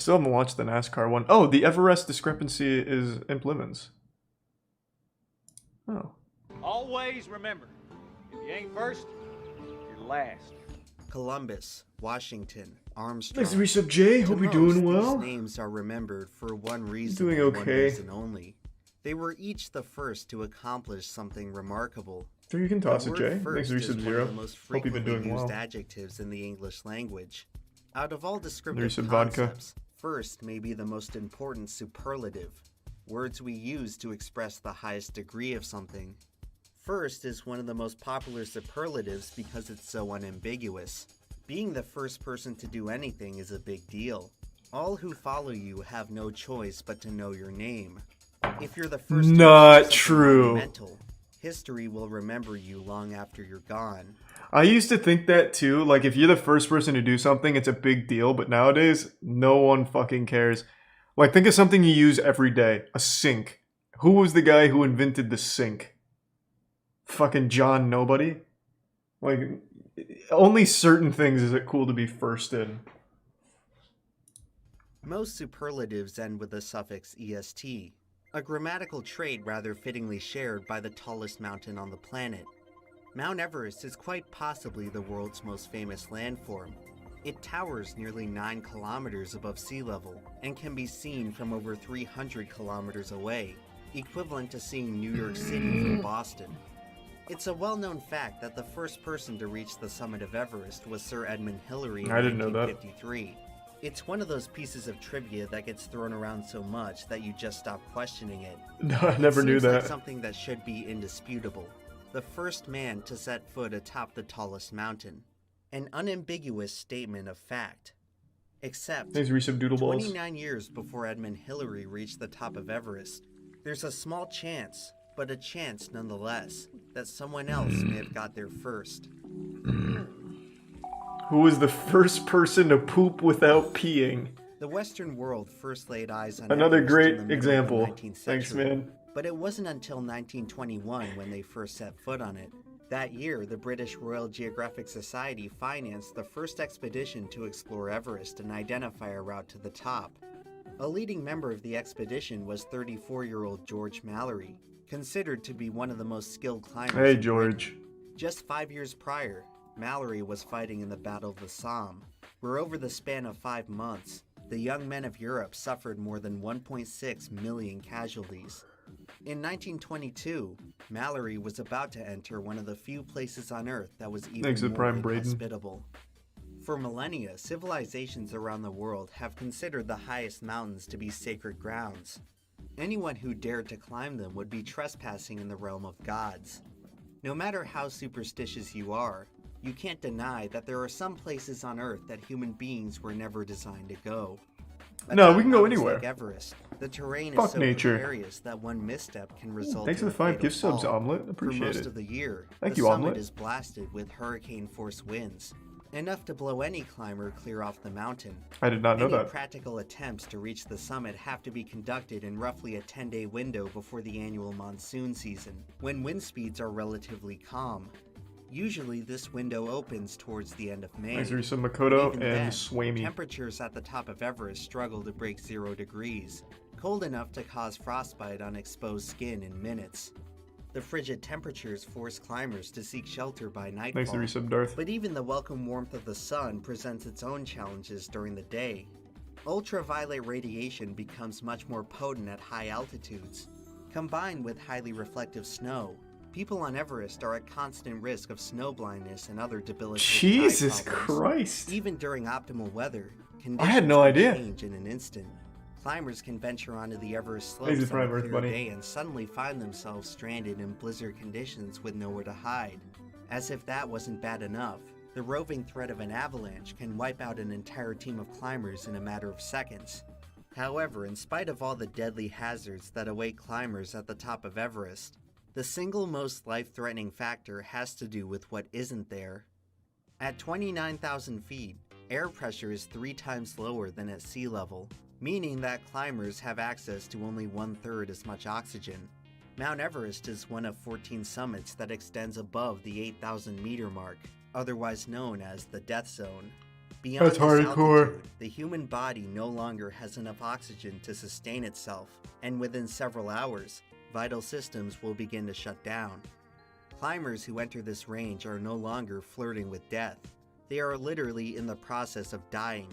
still haven't watched the NASCAR one. Oh, the Everest discrepancy is in Plymouth. Oh. Always remember, if you ain't first, you're last. Columbus, Washington, Armstrong. Thanks, Resub J. Hope you're doing well. These names are remembered for one reason. Doing and okay. One reason only. They were each the first to accomplish something remarkable. So you can toss it, Jay. Thanks, Resub Zero. Hope you've been doing used well. Adjectives in the English language. Out of all descriptive Resub concepts, first may be the most important superlative. Words we use to express the highest degree of something. First is one of the most popular superlatives because it's so unambiguous. Being the first person to do anything is a big deal. All who follow you have no choice but to know your name. If you're the first to Not true. History will remember you long after you're gone. I used to think that too. Like, if you're the first person to do something, it's a big deal. But nowadays, no one fucking cares. Like, think of something you use every day. A sink. Who was the guy who invented the sink? Fucking John Nobody? Like, only certain things is it cool to be first in. Most superlatives end with the suffix est, a grammatical trait rather fittingly shared by the tallest mountain on the planet. Mount Everest is quite possibly the world's most famous landform. It towers nearly 9 kilometers above sea level and can be seen from over 300 kilometers away, equivalent to seeing New York City from Boston. It's a well-known fact that the first person to reach the summit of Everest was Sir Edmund Hillary in 1953. It's one of those pieces of trivia that gets thrown around so much that you just stop questioning it. No, I never knew that. Like something that should be indisputable. The first man to set foot atop the tallest mountain. An unambiguous statement of fact. Except, 29 years before Edmund Hillary reached the top of Everest, there's a small chance, but a chance nonetheless, that someone else may have got there first. Who was the first person to poop without peeing? The Western world first laid eyes on another Everest great in the example. Middle of the 19th century, Thanks, man. But it wasn't until 1921 when they first set foot on it. That year, the British Royal Geographic Society financed the first expedition to explore Everest and identify a route to the top. A leading member of the expedition was 34-year-old George Mallory, considered to be one of the most skilled climbers. Hey, George. Just 5 years prior, Mallory was fighting in the Battle of the Somme, where over the span of 5 months, the young men of Europe suffered more than 1.6 million casualties. In 1922, Mallory was about to enter one of the few places on Earth that was even more inhospitable. For millennia, civilizations around the world have considered the highest mountains to be sacred grounds. Anyone who dared to climb them would be trespassing in the realm of gods. No matter how superstitious you are, you can't deny that there are some places on Earth that human beings were never designed to go. No, we can go anywhere. Like Everest, the terrain Fuck is so nature. precarious that one misstep can result Thanks in for the 5 gift subs, fall. Omelet. Appreciate it. For most of the year, Thank the you, summit Omelet. is blasted with hurricane-force winds, enough to blow any climber clear off the mountain. I did not know Any that. practical attempts to reach the summit have to be conducted in roughly a 10-day window before the annual monsoon season, when wind speeds are relatively calm. Usually this window opens towards the end of May. Thanks for some Makoto Even and then, Swamy. temperatures at the top of Everest struggle to break 0 degrees, cold enough to cause frostbite on exposed skin in minutes. The frigid temperatures force climbers to seek shelter by nightfall. Thanks for resub, Darth. But even the welcome warmth of the sun presents its own challenges during the day. Ultraviolet radiation becomes much more potent at high altitudes. Combined with highly reflective snow, people on Everest are at constant risk of snow blindness and other debilitating Jesus eye problems. Christ. Even during optimal weather, I had no conditions can idea. change in an instant. Climbers can venture onto the Everest Thanks slopes for on Prime a Earth clear Bunny. day and suddenly find themselves stranded in blizzard conditions with nowhere to hide. As if that wasn't bad enough, the roving threat of an avalanche can wipe out an entire team of climbers in a matter of seconds. However, in spite of all the deadly hazards that await climbers at the top of Everest, the single most life-threatening factor has to do with what isn't there. At 29,000 feet, air pressure is 3 times lower than at sea level, meaning that climbers have access to only 1/3 as much oxygen. Mount Everest is one of 14 summits that extends above the 8,000 meter mark, otherwise known as the death zone. Beyond That's this hardcore. altitude, the human body no longer has enough oxygen to sustain itself, and within several hours, vital systems will begin to shut down. Climbers who enter this range are no longer flirting with death. They are literally in the process of dying.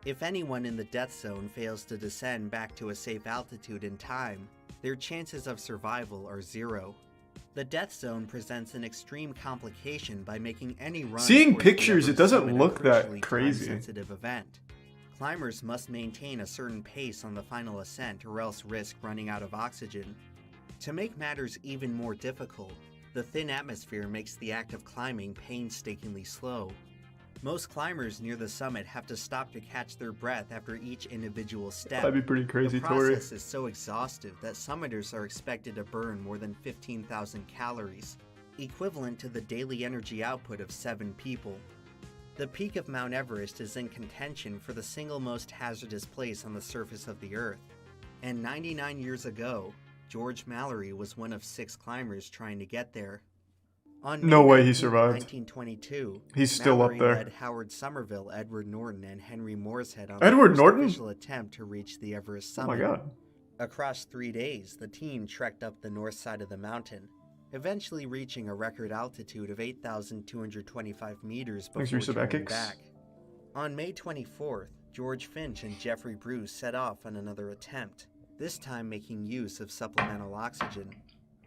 If anyone in the death zone fails to descend back to a safe altitude in time, their chances of survival are 0. The death zone presents an extreme complication by making any run Seeing towards the pictures, it Everest doesn't summit a look that crucially crazy. time-sensitive event. Climbers must maintain a certain pace on the final ascent or else risk running out of oxygen. To make matters even more difficult, the thin atmosphere makes the act of climbing painstakingly slow. Most climbers near the summit have to stop to catch their breath after each individual step. That'd be pretty crazy, The Tori. process is so exhaustive that summiters are expected to burn more than 15,000 calories, equivalent to the daily energy output of 7 people. The peak of Mount Everest is in contention for the single most hazardous place on the surface of the Earth. And 99 years ago, George Mallory was one of 6 climbers trying to get there. On No May way he 19, survived. 1922, He's still up Mallory there. led Howard Somerville, Edward Norton, and Henry Morshead on Edward the first Norton? official attempt to reach the Everest Oh summit. my god. Across 3 days, the team trekked up the north side of the mountain, eventually reaching a record altitude of 8,225 meters before Thanks, turning Resubekix. back. On May 24th, George Finch and Jeffrey Bruce set off on another attempt, this time making use of supplemental oxygen.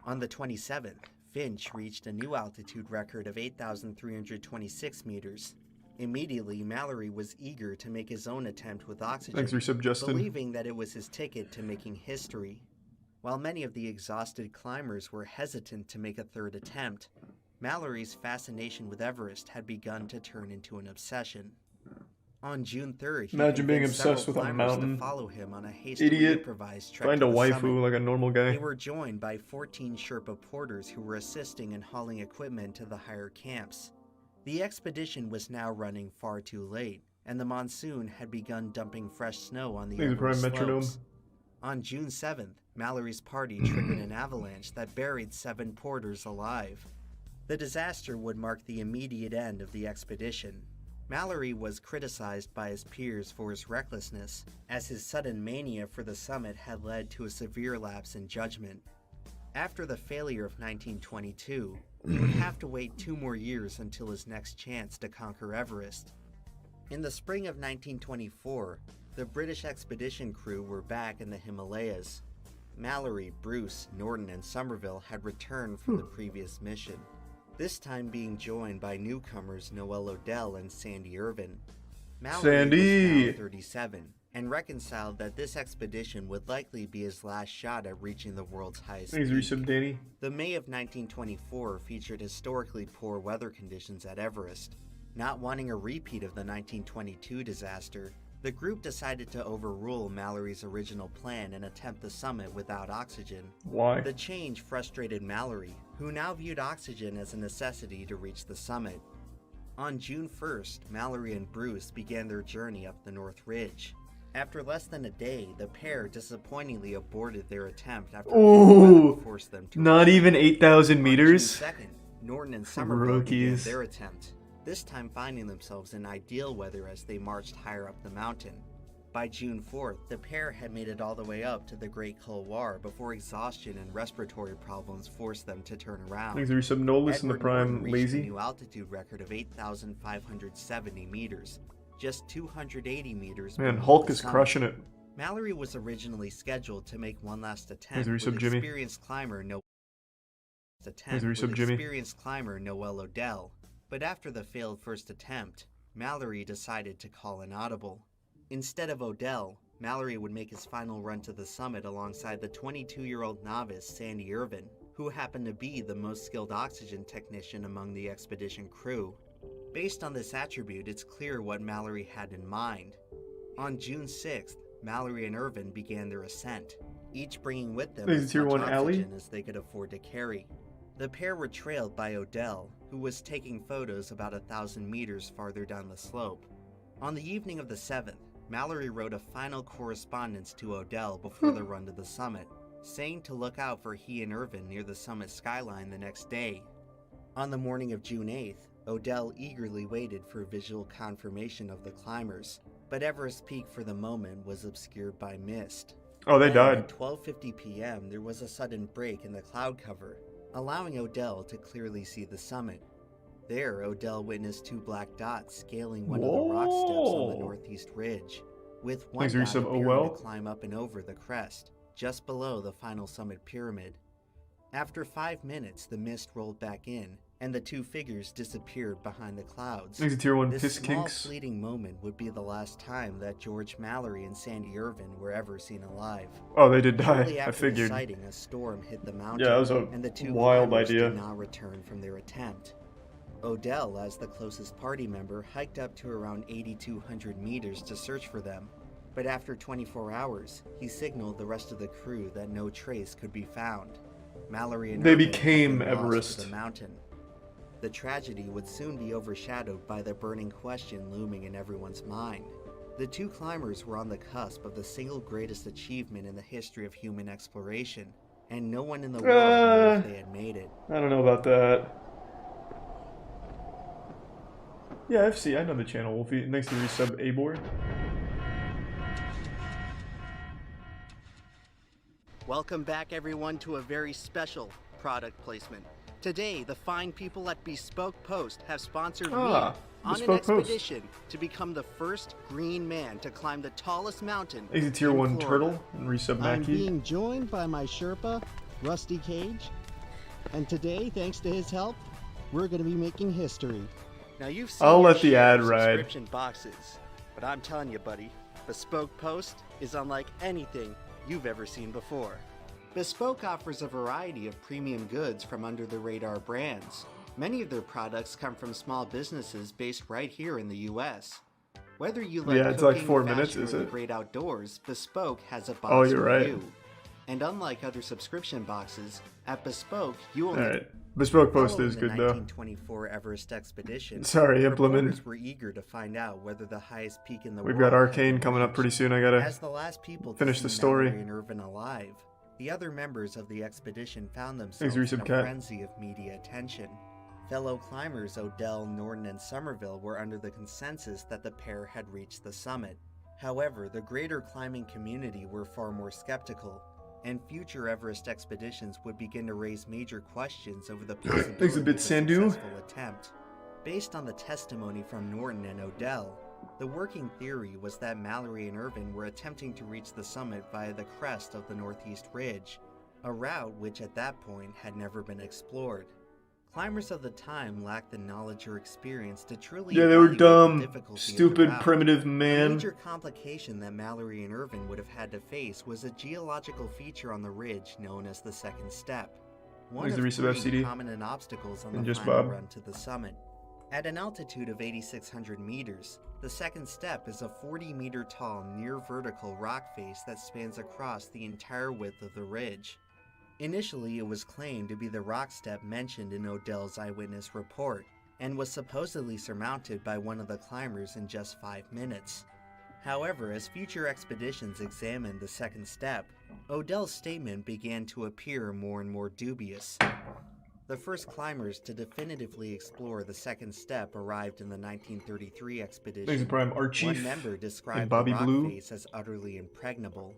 On the 27th, Finch reached a new altitude record of 8,326 meters. Immediately, Mallory was eager to make his own attempt with oxygen, Thanks, Resub Justin. believing that it was his ticket to making history. While many of the exhausted climbers were hesitant to make a third attempt, Mallory's fascination with Everest had begun to turn into an obsession. On June 3rd, he Imagine being convinced obsessed several with a climbers mountain. to follow him on a hastily Idiot. improvised trek Find to a the waifu summit. like a normal guy. They were joined by 14 Sherpa porters who were assisting in hauling equipment to the higher camps. The expedition was now running far too late, and the monsoon had begun dumping fresh snow on the Thanks, Everest Prime Metronome. slopes. On June 7th, Mallory's party triggered an avalanche that buried 7 porters alive. The disaster would mark the immediate end of the expedition. Mallory was criticized by his peers for his recklessness, as his sudden mania for the summit had led to a severe lapse in judgment. After the failure of 1922, he would have to wait 2 more years until his next chance to conquer Everest. In the spring of 1924, the British expedition crew were back in the Himalayas. Mallory, Bruce, Norton, and Somerville had returned from the previous mission, this time being joined by newcomers Noel Odell and Sandy Irvin. Mallory Sandy! was now 37, and reconciled that this expedition would likely be his last shot at reaching the world's highest Thanks, peak. Resub Danny. The May of 1924 featured historically poor weather conditions at Everest. Not wanting a repeat of the 1922 disaster, the group decided to overrule Mallory's original plan and attempt the summit without oxygen. Why? The change frustrated Mallory, who now viewed oxygen as a necessity to reach the summit. On June 1st, Mallory and Bruce began their journey up the North Ridge. After less than a day, the pair disappointingly aborted their attempt after Ooh, weather forced them to Not retreat. even 8,000 On meters? June 2nd, Norton and Somerville began Rookies. their attempt, this time finding themselves in ideal weather as they marched higher up the mountain. By June 4th, the pair had made it all the way up to the Great Couloir before exhaustion and respiratory problems forced them to turn around. Thanks, Resub Nolus in the Edward Norton Prime reached a Lazy. new altitude record of 8,570 meters, just 280 meters Man, beneath Hulk the is summit. crushing it. Mallory was originally scheduled to make one last attempt Thanks, with Resub Jimmy. experienced climber Noel Odell, but after the failed first attempt, Mallory decided to call an audible. Instead of Odell, Mallory would make his final run to the summit alongside the 22-year-old novice Sandy Irvin, who happened to be the most skilled oxygen technician among the expedition crew. Based on this attribute, it's clear what Mallory had in mind. On June 6th, Mallory and Irvin began their ascent, each bringing with them Thanks, as Tier much 1 Alley. oxygen as they could afford to carry. The pair were trailed by Odell, who was taking photos about 1,000 meters farther down the slope. On the evening of the 7th, Mallory wrote a final correspondence to Odell before the run to the summit, saying to look out for he and Irvin near the summit skyline the next day. On the morning of June 8th, Odell eagerly waited for visual confirmation of the climbers, but Everest Peak for the moment was obscured by mist. Oh, they Then, died. At 12:50 p.m., there was a sudden break in the cloud cover, allowing Odell to clearly see the summit. There, Odell witnessed two black dots scaling one of the rock steps on the Whoa. northeast ridge, with one Thanks, dot Resub. Oh, appearing well. to climb up and over the crest, just below the final summit pyramid. After 5 minutes, the mist rolled back in, and the two figures disappeared behind the clouds. Thanks, Tier 1 This Piss small Kinks. fleeting moment would be the last time that George Mallory and Sandy Irvin were ever seen alive. Oh, they did Shortly die. I after figured. the sighting, a storm hit the mountain, Yeah, that was a and the two wild climbers idea. did not return from their attempt. Odell, as the closest party member, hiked up to around 8,200 meters to search for them, but after 24 hours, he signaled the rest of the crew that no trace could be found. Mallory and They Irvin had became been lost to Everest. the mountain. The tragedy would soon be overshadowed by the burning question looming in everyone's mind. The two climbers were on the cusp of the single greatest achievement in the history of human exploration, and no one in the world knew if they had made it. I don't know about that. Yeah, FC, I know the channel, Wolfie. Thanks to resub Abor. Welcome back, everyone, to a very special product placement. Today, the fine people at Bespoke Post have sponsored me on an Bespoke Post. expedition to become the first green man to climb the tallest mountain. Thanks to Tier in 1 Florida. Turtle and resub I'm Mackie. being joined by my Sherpa, Rusty Cage, and today, thanks to his help, we're going to be making history. Now you've seen I'll your let the share ad of ride. subscription boxes, but I'm telling you, buddy, Bespoke Post is unlike anything you've ever seen before. Bespoke offers a variety of premium goods from under-the-radar brands. Many of their products come from small businesses based right here in the U.S. Whether you like Yeah, it's like cooking, 4 minutes, fashion, is or the it? great outdoors, Bespoke has a box Oh, you're for right. you. And unlike other subscription boxes, at Bespoke you only Alright. Bespoke Post Following is the good, though. 1924 Everest expedition, Sorry, Implement. reporters were eager to find out whether the highest peak in the We've world got had Arcane been coming up reached. pretty soon. I As gotta the last people to finish see the story. Mallory and Irvin alive, the other members of the expedition found Thanks, themselves in a Resub Cat. frenzy of media attention. Fellow climbers Odell, Norton, and Somerville were under the consensus that the pair had reached the summit. However, the greater climbing community were far more skeptical, and future Everest expeditions would begin to raise major questions over the possibility Thanks a bit, of a Sandu. successful attempt. Based on the testimony from Norton and Odell, the working theory was that Mallory and Irvin were attempting to reach the summit via the crest of the northeast ridge, a route which at that point had never been explored. Climbers of the time lacked the knowledge or experience to truly Yeah, they were evaluate the dumb, difficulty of the stupid, route. primitive The man. major complication that Mallory and Irvin would have had to face was a geological feature on the ridge known as the second step. One Thanks of to Resub three FCD. prominent obstacles on And the just final Bob. run to the summit. At an altitude of 8,600 meters, the second step is a 40-meter tall near-vertical rock face that spans across the entire width of the ridge. Initially, it was claimed to be the rock step mentioned in Odell's eyewitness report, and was supposedly surmounted by one of the climbers in just 5 minutes. However, as future expeditions examined the second step, Odell's statement began to appear more and more dubious. The first climbers to definitively explore the second step arrived in the 1933 expedition. Thanks to Prime One Archief member described Bobby the rock Blue. face as utterly impregnable.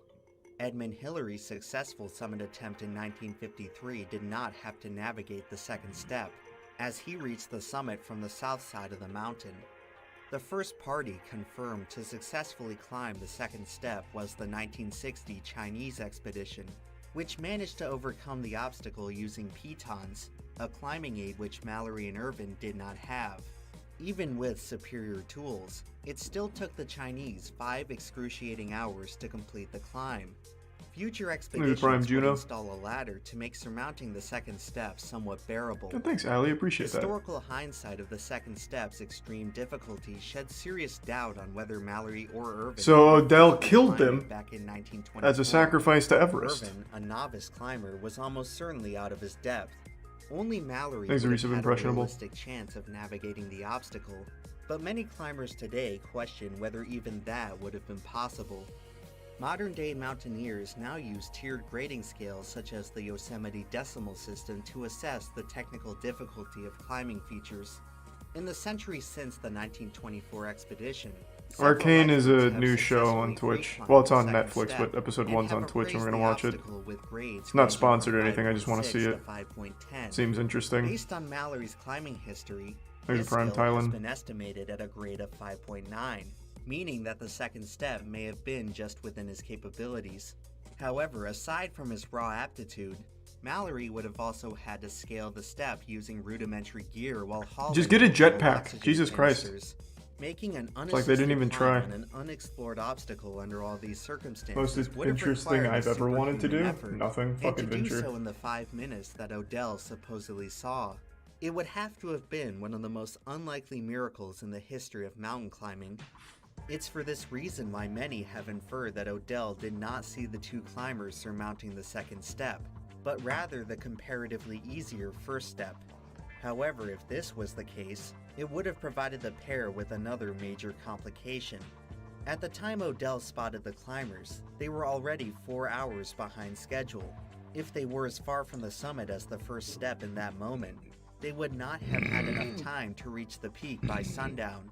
Edmund Hillary's successful summit attempt in 1953 did not have to navigate the second step, as he reached the summit from the south side of the mountain. The first party confirmed to successfully climb the second step was the 1960 Chinese expedition, which managed to overcome the obstacle using pitons, a climbing aid which Mallory and Irvin did not have. Even with superior tools, it still took the Chinese 5 excruciating hours to complete the climb. Future expeditions Prime would Juno. install a ladder to make surmounting the second step somewhat bearable. Oh, thanks, Ali. Appreciate that. Historical hindsight of the second step's extreme difficulty shed serious doubt on whether Mallory or Irvin So Odell would killed climb them back in 1924. as a sacrifice to Everest. Irvin, a novice climber, was almost certainly out of his depth. Only Mallory Thanks, would Reese, have of had a Impressionable. realistic chance of navigating the obstacle, but many climbers today question whether even that would have been possible. Modern-day mountaineers now use tiered grading scales such as the Yosemite Decimal System to assess the technical difficulty of climbing features. In the century since the 1924 expedition, Arcane several is a experts have new show on successfully Twitch. free-climbed Well, it's the on second Netflix, step but episode and 1's have on Twitch and we're appraised gonna the watch it. obstacle with grades It's not ranging from sponsored or anything, I just want to 5.6 see to it. 5.10. Seems interesting. Based on Mallory's climbing history, There's his Prime skill has Thailand. been estimated at a grade of 5.9, meaning that the second step may have been just within his capabilities. However, aside from his raw aptitude, Mallory would have also had to scale the step using rudimentary gear while hauling Just get a multiple jetpack. oxygen Jesus Christ. canisters, making an like they didn't even unassisted climb try. on an unexplored obstacle under all these circumstances Most would have interesting required I've a ever wanted to do? superhuman effort. Nothing. And Fucking to do venture. so in the 5 minutes that Odell supposedly saw, it would have to have been one of the most unlikely miracles in the history of mountain climbing. It's for this reason why many have inferred that Odell did not see the two climbers surmounting the second step, but rather the comparatively easier first step. However, if this was the case, it would have provided the pair with another major complication. At the time Odell spotted the climbers, they were already 4 hours behind schedule. If they were as far from the summit as the first step in that moment, they would not have had enough time to reach the peak by sundown.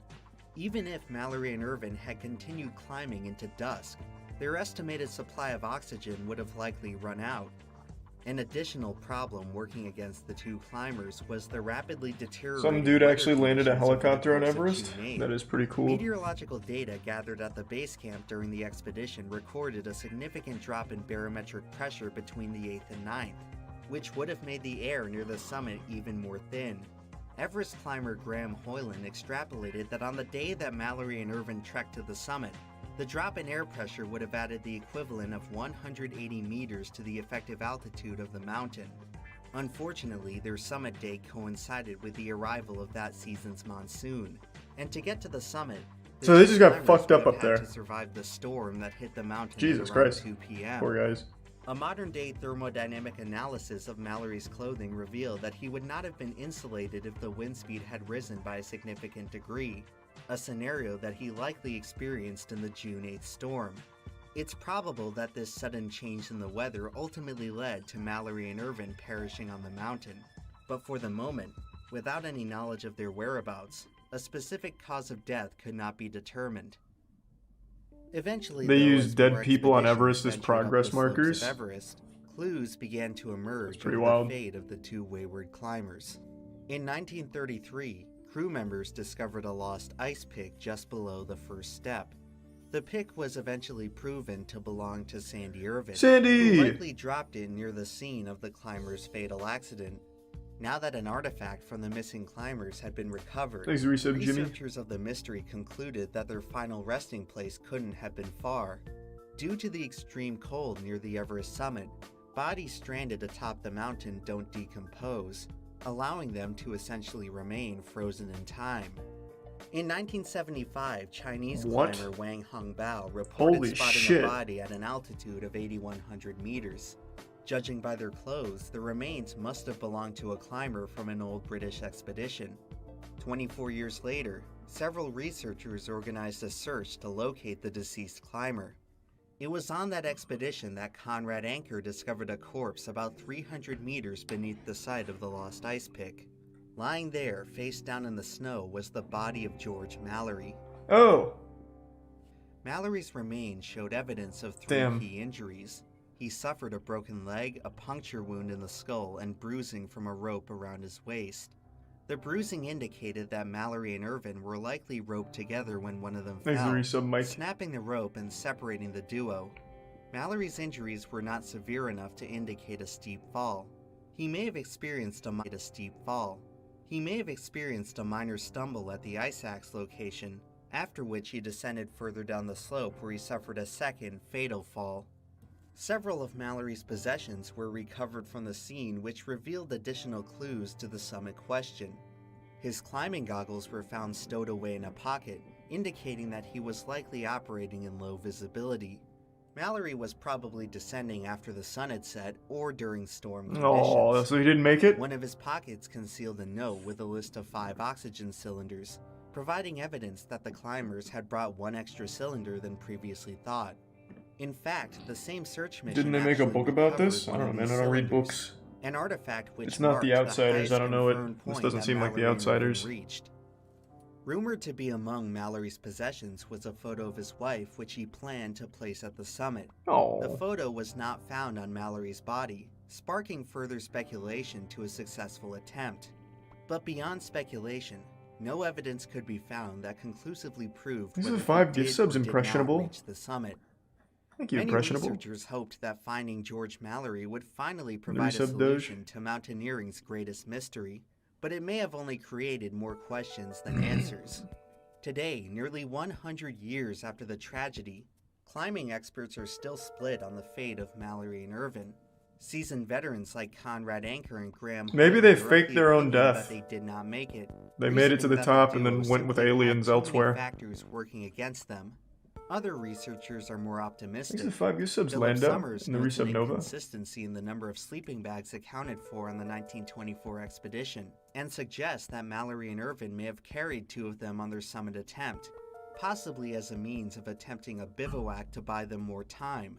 Even if Mallory and Irvin had continued climbing into dusk, their estimated supply of oxygen would have likely run out. An additional problem working against the two climbers was the rapidly deteriorating Some dude weather actually landed a conditions over the helicopter on course of Everest. June 8th. That is pretty cool. Meteorological data gathered at the base camp during the expedition recorded a significant drop in barometric pressure between the 8th and 9th, which would have made the air near the summit even more thin. Everest climber Graham Hoyland extrapolated that on the day that Mallory and Irvin trekked to the summit, the drop in air pressure would have added the equivalent of 180 meters to the effective altitude of the mountain. Unfortunately, their summit day coincided with the arrival of that season's monsoon, and to get to the summit, the So they two just got climbers fucked up would have up had there. to survive the storm that hit the mountain Jesus at around Christ. 2 p.m. Poor guys. A modern-day thermodynamic analysis of Mallory's clothing revealed that he would not have been insulated if the wind speed had risen by a significant degree, a scenario that he likely experienced in the June 8th storm. It's probable that this sudden change in the weather ultimately led to Mallory and Irvin perishing on the mountain, but for the moment, without any knowledge of their whereabouts, a specific cause of death could not be determined. Eventually, They though, used as dead more people on expeditions Everest as ventured up progress the slopes of markers. Everest, clues began to emerge pretty over wild. the fate of the two wayward climbers. In 1933, crew members discovered a lost ice pick just below the first step. The pick was eventually proven to belong to Sandy Irvin, Sandy! who likely dropped it near the scene of the climber's fatal accident. Now that an artifact from the missing climbers had been recovered, Thanks, resub Jimmy. researchers of the mystery concluded that their final resting place couldn't have been far. Due to the extreme cold near the Everest summit, bodies stranded atop the mountain don't decompose, allowing them to essentially remain frozen in time. In 1975, Chinese What? climber Wang Hongbao reported Holy spotting shit. a body at an altitude of 8,100 meters. Judging by their clothes, the remains must have belonged to a climber from an old British expedition. 24 years later, several researchers organized a search to locate the deceased climber. It was on that expedition that Conrad Anker discovered a corpse about 300 meters beneath the site of the lost ice pick. Lying there, face down in the snow, was the body of George Mallory. Oh! Mallory's remains showed evidence of three Damn. key injuries. He suffered a broken leg, a puncture wound in the skull, and bruising from a rope around his waist. The bruising indicated that Mallory and Irvin were likely roped together when one of them Thanks, fell, resub Mike. snapping the rope and separating the duo. Mallory's injuries were not severe enough to indicate a steep fall. He may have experienced a minor stumble at the ice axe location, after which he descended further down the slope where he suffered a second, fatal fall. Several of Mallory's possessions were recovered from the scene, which revealed additional clues to the summit question. His climbing goggles were found stowed away in a pocket, indicating that he was likely operating in low visibility. Mallory was probably descending after the sun had set or during storm conditions. Oh, so he didn't make it? One of his pockets concealed a note with a list of 5 oxygen cylinders, providing evidence that the climbers had brought one extra cylinder than previously thought. In fact, the same search mission Didn't they make a actually book about recovered this? I one don't of know, man. these I don't read cylinders, books. an artifact which It's not The marked Outsiders, highest I don't know it. confirmed This point doesn't that seem like The Mallory and Irvin Outsiders. reached. Rumored to be among Mallory's possessions was a photo of his wife, which he planned to place at the summit. The Oh. photo was not found on Mallory's body, sparking further speculation to a successful attempt. But beyond speculation, no evidence could be found that conclusively proved These are whether 5 he gift did subs or did not impressionable. reach the summit. Thank you, Many impressionable. researchers hoped that finding George Mallory would finally provide a resub solution to mountaineering's greatest mystery, but it may have only created more questions than answers. Today, nearly 100 years after the tragedy, climbing experts are still split on the fate of Mallory and Irvin. Seasoned veterans like Conrad Anker and Graham Maybe they Hood are faked of the their own opinion death. that they did not make it. They made it to the reasoning that top and duo then went with simply had aliens too many elsewhere. factors working against them. Other researchers are more optimistic. These are 5 gift subs, Philip Lando, Summers and the notes an resub Nova. inconsistency in the number of sleeping bags accounted for on the 1924 expedition, and suggests that Mallory and Irvin may have carried 2 of them on their summit attempt, possibly as a means of attempting a bivouac to buy them more time.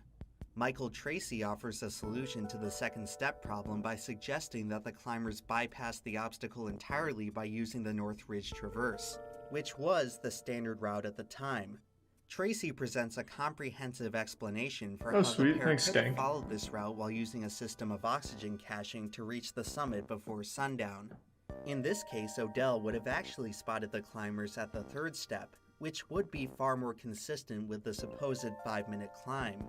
Michael Tracy offers a solution to the second step problem by suggesting that the climbers bypassed the obstacle entirely by using the North Ridge Traverse, which was the standard route at the time. Tracy presents a comprehensive explanation for how sweet. the pair Thanks, could have Stank. followed this route while using a system of oxygen caching to reach the summit before sundown. In this case, Odell would have actually spotted the climbers at the 3rd step, which would be far more consistent with the supposed 5-minute climb.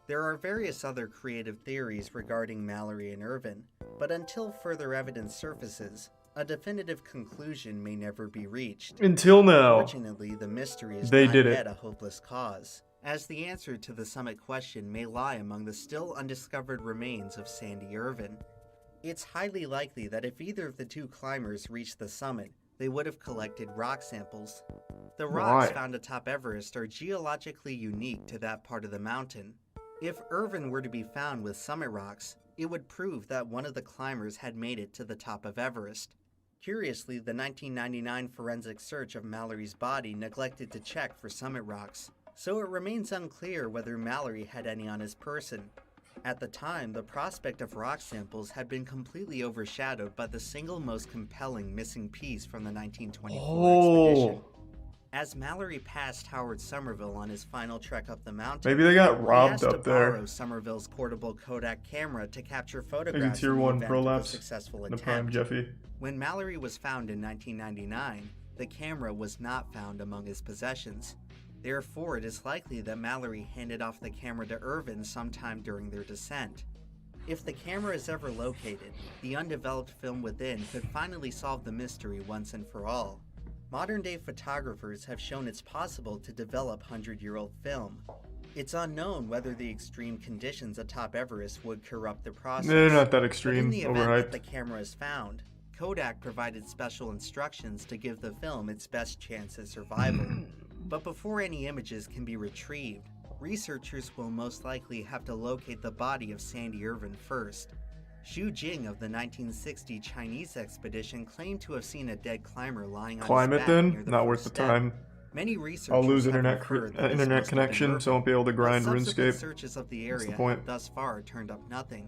There are various other creative theories regarding Mallory and Irvin, but until further evidence surfaces, a definitive conclusion may never be reached. Until now. Fortunately, the mystery is They not did it. yet a hopeless cause, as the answer to the summit question may lie among the still undiscovered remains of Sandy Irvin. It's highly likely that if either of the 2 climbers reached the summit, they would have collected rock samples. The rocks Why? found atop Everest are geologically unique to that part of the mountain. If Irvin were to be found with summit rocks, it would prove that one of the climbers had made it to the top of Everest. Curiously, the 1999 forensic search of Mallory's body neglected to check for summit rocks, so it remains unclear whether Mallory had any on his person. At the time, the prospect of rock samples had been completely overshadowed by the single most compelling missing piece from the 1924 expedition. As Mallory passed Howard Somerville on his final trek up the mountain, Maybe they got he robbed asked to up there. borrow Somerville's portable Kodak camera to capture Maybe photographs tier in the 1 event of a prolapse. successful The prime attempt. Jeffy. When Mallory was found in 1999, the camera was not found among his possessions. Therefore, it is likely that Mallory handed off the camera to Irvin sometime during their descent. If the camera is ever located, the undeveloped film within could finally solve the mystery once and for all. Modern-day photographers have shown it's possible to develop 100-year-old film. It's unknown whether the extreme conditions atop Everest would corrupt the process. They're not that But extreme. in the event that Overhyped. the camera is found, Kodak provided special instructions to give the film its best chance at survival. But before any images can be retrieved, researchers will most likely have to locate the body of Sandy Irvin first. Xu Jing of the 1960 Chinese expedition claimed to have seen a dead climber lying on Climb his it back then? near the Not worth first the step. time. Many researchers I'll lose have internet inferred that this internet must have been connection, Irvin, so I won't be able to but grind subsequent RuneScape. searches of the What's the area point? have thus far turned up nothing.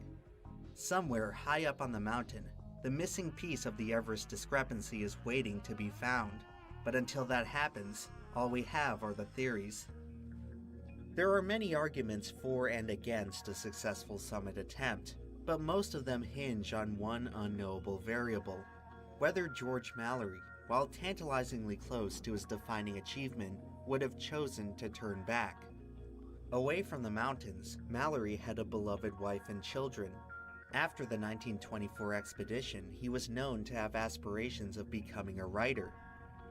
Somewhere high up on the mountain, the missing piece of the Everest discrepancy is waiting to be found. But until that happens, all we have are the theories. There are many arguments for and against a successful summit attempt, but most of them hinge on one unknowable variable: whether George Mallory, while tantalizingly close to his defining achievement, would have chosen to turn back. Away from the mountains, Mallory had a beloved wife and children. After the 1924 expedition, he was known to have aspirations of becoming a writer.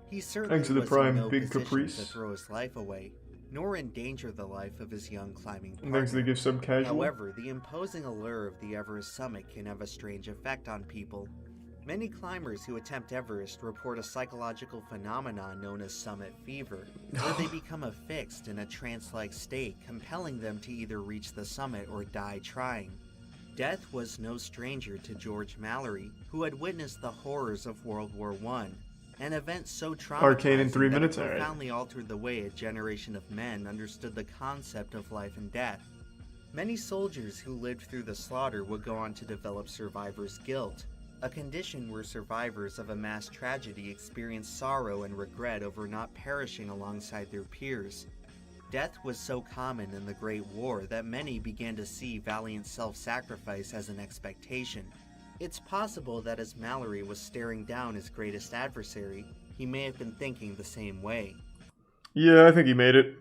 He certainly Thanks to the was Prime in no Big position Caprice. to throw his life away, nor endanger the life of his young climbing partner. Thanks to the gift sub casual. However, the imposing allure of the Everest summit can have a strange effect on people. Many climbers who attempt Everest report a psychological phenomenon known as summit fever, where they become affixed in a trance-like state, compelling them to either reach the summit or die trying. Death was no stranger to George Mallory, who had witnessed the horrors of World War I, an event so traumatizing Arcane in 3 that minutes? it Alright. profoundly altered the way a generation of men understood the concept of life and death. Many soldiers who lived through the slaughter would go on to develop survivor's guilt, a condition where survivors of a mass tragedy experience sorrow and regret over not perishing alongside their peers. Death was so common in the Great War that many began to see valiant self-sacrifice as an expectation. It's possible that as Mallory was staring down his greatest adversary, he may have been thinking the same way. Yeah, I think he made it.